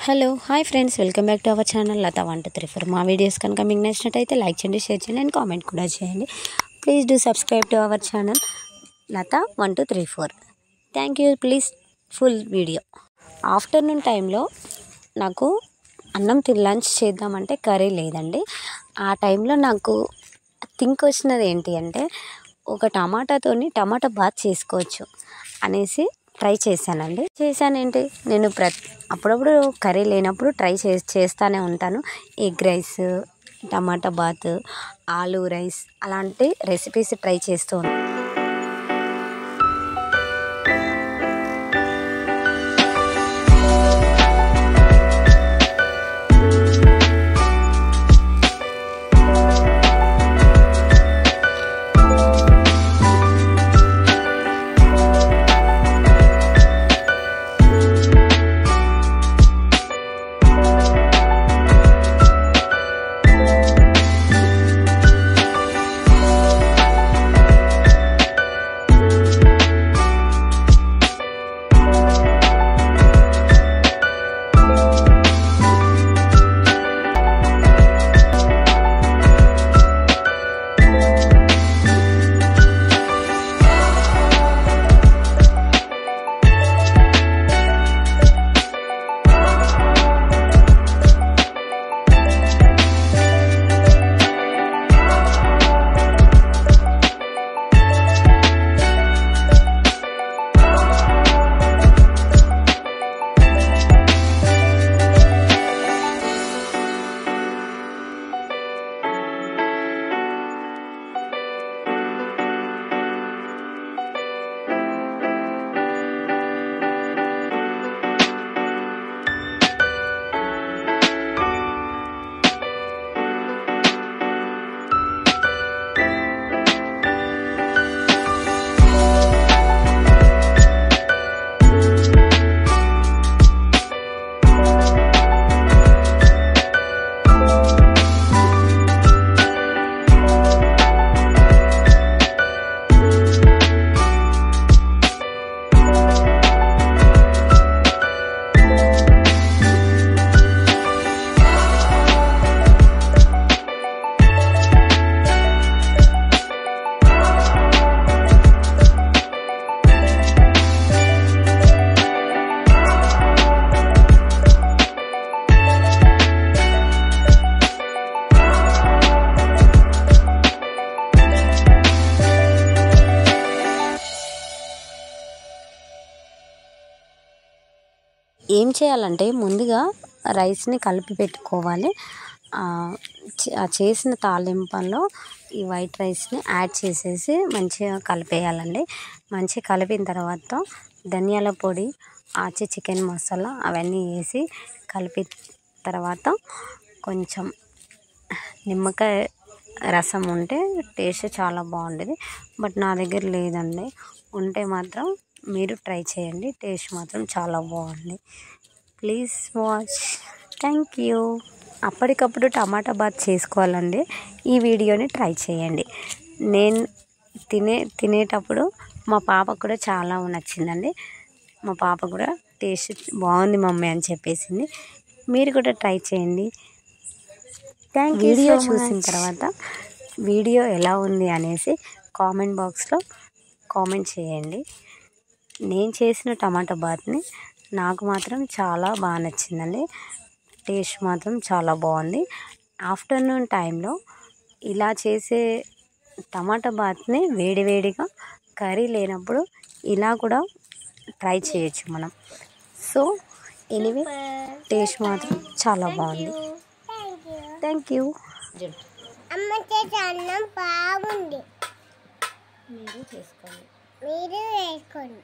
Hello hi friends, welcome back to our channel Latha 1234. మా videos కనుక మీకు నచ్చినట్టయితే లైక్ చేయండి, షేర్ చేయండి అండ్ కామెంట్ కూడా చేయండి. Please do subscribe to our channel Latha 1234. Thank you. Please full video. Afternoon టైంలో నాకు లంచ్ చేద్దామంటే కర్రీ లేదండి. ఆ టైంలో నాకు థింక్ వచ్చినది ఏంటి అంటే, ఒక టమాటా బాత్ చేసుకోవచ్చు అనేసి ట్రై చేశానండి. చేశానేంటి, నేను అప్పుడప్పుడు కర్రీ లేనప్పుడు ట్రై చేస్తూనే ఉంటాను. ఎగ్ రైస్, టమాటా బాత్, ఆలూ రైస్ అలాంటి రెసిపీస్ ట్రై చేస్తూ ఉంటాను. ఏం చేయాలంటే, ముందుగా రైస్ని కలిపి పెట్టుకోవాలి. చేసిన తాలింపల్లో ఈ వైట్ రైస్ని యాడ్ చేసేసి మంచిగా కలిపేయాలండి. మంచిగా కలిపిన తర్వాత ధనియాల పొడి, చికెన్ మసాలా అవన్నీ వేసి కలిపిన తర్వాత కొంచెం నిమ్మకాయ రసం ఉంటే టేస్ట్ చాలా బాగుండేది. బట్ నా దగ్గర లేదండి. ఉంటే మాత్రం మీరు ట్రై చేయండి, టేస్ట్ మాత్రం చాలా బాగుంది. Please watch. Thank you. అప్పటికప్పుడు టమాటా బాత్ చేసుకోవాలండి. ఈ వీడియోని ట్రై చేయండి. నేను తినేటప్పుడు మా పాపకు కూడా చాలా నచ్చిందండి. మా పాప కూడా టేస్ట్ బాగుంది మమ్మీ అని చెప్పేసింది. మీరు కూడా ట్రై చేయండి. Thank you. వీడియో చూసిన తర్వాత వీడియో ఎలా ఉంది అనేసి కామెంట్ బాక్స్లో కామెంట్ చేయండి. నేను చేసిన టమాటా బాత్ని నాకు మాత్రం చాలా బాగా నచ్చిందండి. టేస్ట్ మాత్రం చాలా బాగుంది. ఆఫ్టర్నూన్ టైంలో ఇలా చేసే టమాటా బాత్ని వేడివేడిగా కర్రీ లేనప్పుడు ఇలా కూడా ట్రై చేయొచ్చు మనం. సో ఎనీవే, టేస్ట్ మాత్రం చాలా బాగుంది. Thank you. అమ్మ చేసే అన్నం బాగుంది. మీరు చేసుకోండి. మీరు వేసుకోండి.